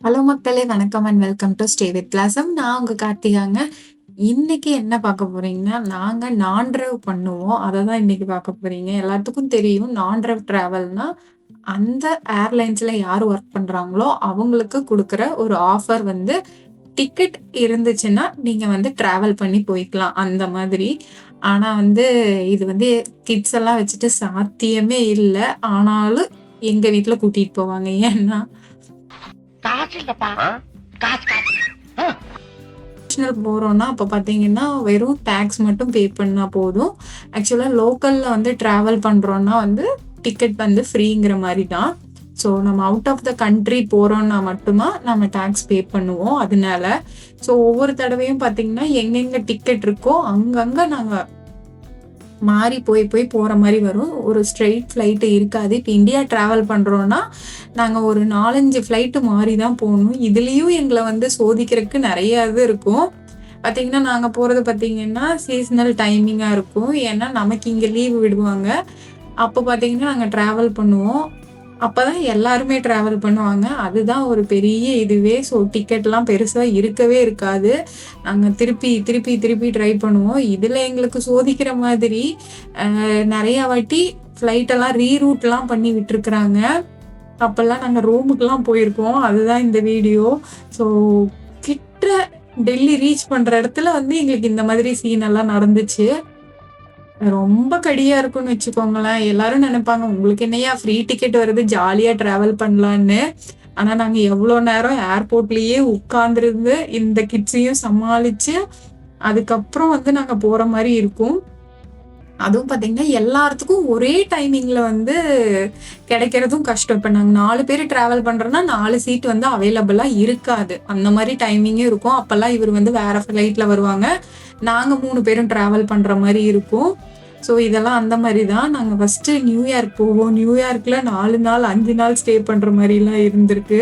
Hello மக்களே! வணக்கம் and welcome to stay with blossom. நான் உங்க கார்த்திகாங்க. இன்னைக்கு என்ன பார்க்க போறீங்கன்னா, நாங்க நான் டிரைவ் பண்ணுவோம். அத தான் இன்னைக்கு பார்க்க போறீங்க. எல்லாத்துக்கும் தெரியும் நான் டிரைவ் டிராவல்னா, அந்த ஏர்லைன்ஸ்ல யார் ஒர்க் பண்றாங்களோ, அவங்களுக்கு குடுக்குற ஒரு ஆஃபர் வந்து டிக்கெட் இருந்துச்சுன்னா, நீங்க வந்து டிராவல் பண்ணி போய்க்கலாம். அந்த மாதிரி. ஆனா வந்து இது வந்து கிட்ஸ் எல்லாம் வச்சுட்டு சாத்தியமே இல்ல. ஆனாலும் எங்க வீட்ல கூட்டிட்டு போவாங்க. ஏன்னா காசு இல்லப்பா. காசு காசு. இன்டர்நேஷனல் போறோம்னா, அப்ப பார்த்தீங்கன்னா, வெறும் டாக்ஸ் மட்டும் பே பண்ணா போதும். ஆக்சுவலா லோக்கல்ல வந்து டிராவல் பண்றோம்னா வந்து, டிக்கெட் வந்து ஃப்ரீங்கிற மாரி தான். ஸோ நம்ம அவுட் ஆஃப் த கண்ட்ரி போறோம்னா மட்டும் தான் நம்ம டாக்ஸ் பே பண்ணுவோம். அதனால. ஸோ ஒவ்வொரு தடவையும் பார்த்தீங்கன்னா, எங்கெங்க டிக்கெட் இருக்கோ அங்கங்க நாங்க மாறி போய் போய் போற மாரி வரும். ஒரு ஸ்ட்ரெய்ட் ஃப்ளைட் இருக்காது. இப்ப இந்தியா டிராவல் பண்றோம்னா, நாங்க ஒரு 4, 5 ஃப்ளைட் மாறி தான் போணும். இதுலயும் எங்கள வந்து சோதிக்கிறதுக்கு நெறைய இது இருக்கும். பாத்தீங்கன்னா, நாங்க போறது பாத்தீங்கன்னா, சீசனல் டைமிங்கா இருக்கும். ஏன்னா, நமக்கு இங்க லீவ் விடுவாங்க. அப்ப பாத்தீங்கன்னா, நாங்க டிராவல் பண்ணுவோம். அப்பதான் எல்லாருமே டிராவல் பண்ணுவாங்க. அதுதான் ஒரு பெரிய இதுவே. ஸோ டிக்கெட்லாம் பெருசா இருக்கவே இருக்காது. நாங்க திருப்பி, திருப்பி, திருப்பி ட்ரை பண்ணுவோம். இதுல எங்களுக்கு சோதிக்கிற மாதிரி நெறைய வாட்டி ஃப்ளைட் எல்லாம் ரீரூட்லாம் பண்ணி விட்டுருக்காங்க. அப்பல்லாம் நாங்க ரோமுக்குலாம் போயிருக்கோம். அதுதான் இந்த வீடியோ. ஸோ கிட்ட டெல்லி ரீச் பண்ற இடத்துல வந்து எங்களுக்கு இந்த மாதிரி சீன் எல்லாம் நடந்துச்சு. ரொம்ப கடியா இருக்கும்னு வச்சுக்கோங்களேன். எல்லாரும் நெனைப்பாங்க, உங்களுக்கு என்னய்யா ஃப்ரீ டிக்கெட் வருது ஜாலியா டிராவல் பண்ணலான்னு. ஆனா நாங்க எவ்ளோ நேரம் ஏர்போர்ட்லயே உட்கார்ந்திருந்து இந்த கிட்ஸையும் சமாளிச்சு, அதுக்கப்புறம் வந்து நாங்க போற மாரி இருக்கும். அதுவும் பார்த்தீங்கன்னா, எல்லாத்துக்கும் ஒரே டைமிங்ல வந்து கிடைக்கிறதும் கஷ்டம். இப்ப நாங்க 4 பேரு டிராவல் பண்றோம்னா 4 சீட் வந்து அவைலபிளா இருக்காது. அந்த மாரி டைமிங்கும் இருக்கும். அப்பல்லாம் இவரு வந்து வேற ஃப்ளைட்ல வருவாங்க. நாங்க 3 பேரும் டிராவல் பண்ற மாரி இருக்கும். ஸோ இதெல்லாம் அந்த மாரி தான். நாங்க ஃபர்ஸ்ட்டு நியூயார்க் போவோம். நியூயார்க்ல 4 நாள், 5 நாள் ஸ்டே பண்ற மாரிலாம் இருந்திருக்கு.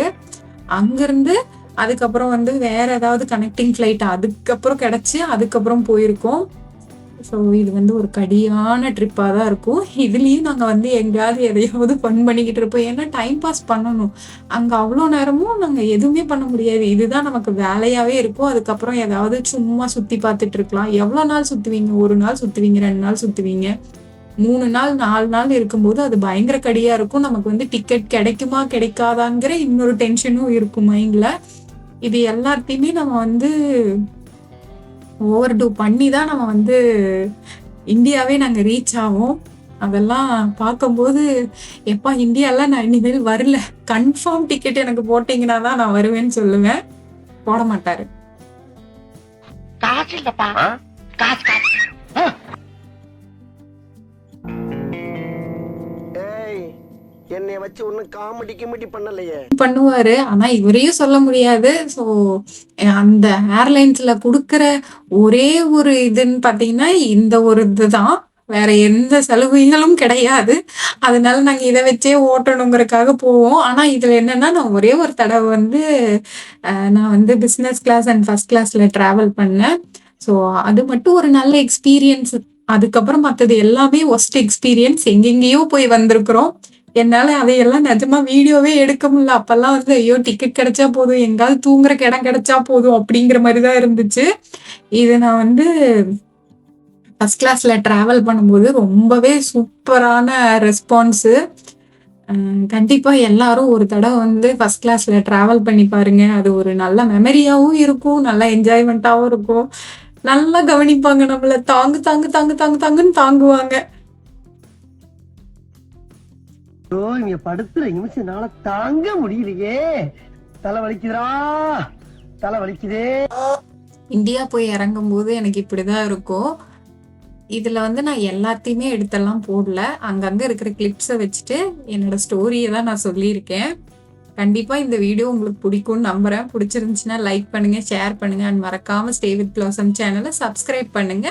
அங்கருந்து அதுக்கப்புறம் வந்து வேற ஏதாவது கனெக்டிங் ஃப்ளைட் அதுக்கப்புறம் கிடைச்சு, அதுக்கப்புறம் போயிருக்கோம். ஸோ இது வந்து ஒரு கடியான ட்ரிப்பா தான் இருக்கும். இதுலயும் நாங்க வந்து எங்கேயாவது எதையாவது ஃபன் பண்ணிக்கிட்டு இருப்போம். ஏன்னா டைம் பாஸ் பண்ணணும். அங்க அவ்ளோ நேரமும் நாங்க எதுவுமே பண்ண முடியாது. இதுதான் நமக்கு வேலையாவே இருக்கும். அதுக்கப்புறம் ஏதாவது சும்மா சுத்தி பார்த்துட்டு இருக்கலாம். எவ்வளோ நாள் சுத்துவீங்க? 1 நாள் சுத்துவீங்க, 2 நாள் சுத்துவீங்க. 3 நாள், 4 நாள் இருக்கும்போது அது பயங்கர கடியா இருக்கும். நமக்கு வந்து டிக்கெட் கிடைக்குமா? கிடைக்காதாங்கிற இன்னொரு டென்ஷனும் இருக்கும் மைண்ட்ல. இது எல்லாத்தையுமே நம்ம வந்து ஓவர் டூ பண்ணி தான் நம்ம வந்து இந்தியாவே நாங்க ரீச் ஆவோம். அதெல்லாம் பார்க்கும்போது, எப்பா இந்தியாலாம் நான் இனிமேல் வரல. கன்ஃபார்ம் டிக்கெட் எனக்கு போட்டீங்கன்னா தான் நான் வருவேன்னு சொல்லுவேன். போட மாட்டாரு. காசு இல்லப்பா. காசு காசு. ஏய் என்னைய வச்சு ஒன்னும் காமெடி கிமெடி பண்ணலையே. பண்ணுவாரு. ஆனா இவரையும் சொல்ல முடியாது. ஸோ அந்த ஏர்லைன்ஸ்ல குடுக்குற ஒரே ஒரு இதுன்னு பார்த்தீங்கன்னா, இந்த ஒரு இதுதான். வேற எந்த சலுகைகளும் கிடையாது. அதனால நாங்க இத வச்சே ஓட்டணுங்கிறதுக்காக போவோம். ஆனா இதுல என்னன்னா, நான் ஒரே ஒரு தடவ வந்து நான் வந்து பிசினஸ் கிளாஸ் அண்ட் ஃபர்ஸ்ட் கிளாஸ்ல டிராவல் பண்ணேன். ஸோ அது மட்டும் ஒரு நல்ல எக்ஸ்பீரியன்ஸ். அதுக்கப்புறம் மத்தது எல்லாமே வொர்ஸ்ட் எக்ஸ்பீரியன்ஸ். எங்கெங்கேயோ போய் வந்திருக்கிறோம். என்னால அதையெல்லாம் நிஜமா வீடியோவே எடுக்க முடியல. அப்பல்லாம் வந்து ஐயோ! டிக்கெட் கிடைச்சா போதும், எங்கேயாவது தூங்குறக்கு இடம் கிடைச்சா போதும் அப்படிங்கிற மாரி தான் இருந்துச்சு. இது நான் வந்து ஃபர்ஸ்ட் கிளாஸ்ல டிராவல் பண்ணும்போது ரொம்பவே சூப்பரான ரெஸ்பான்ஸு. கண்டிப்பா எல்லாரும் ஒரு தடவ வந்து ஃபர்ஸ்ட் கிளாஸ்ல டிராவல் பண்ணி பாருங்க. அது ஒரு நல்ல மெமரியாவும் இருக்கும். நல்ல என்ஜாய்மென்ட்டாவும் இருக்கும். நல்லா கவனிப்பாங்க நம்மள. தாங்கு, தாங்கு, தாங்கு, தாங்கு, தாங்குன்னு தாங்குவாங்க. ஓ இங்க படுத்துற நிமிஷம் என்னால தாங்க முடியலையே. தலை வலிக்குதுடா, தலை வலிக்குதே. இந்தியா போய் இறங்கும்போது எனக்கு இப்படிதான் இருக்கும். இதுல வந்து நான் எல்லாத்தையுமே எடுத்தெல்லாம் போடல. அங்கங்க இருக்கிற கிளிப்ஸ வச்சுட்டு என்னோட ஸ்டோரிய தான் நான் சொல்லியிருக்கேன். கண்டிப்பா இந்த வீடியோ உங்களுக்கு பிடிக்கும்னு நம்புறேன். பிடிச்சிருந்துச்சுன்னா லைக் பண்ணுங்க, ஷேர் பண்ணுங்க அண்ட் மறக்காம ஸ்டே வித் பிளாசம் சேனலை சப்ஸ்கிரைப் பண்ணுங்க.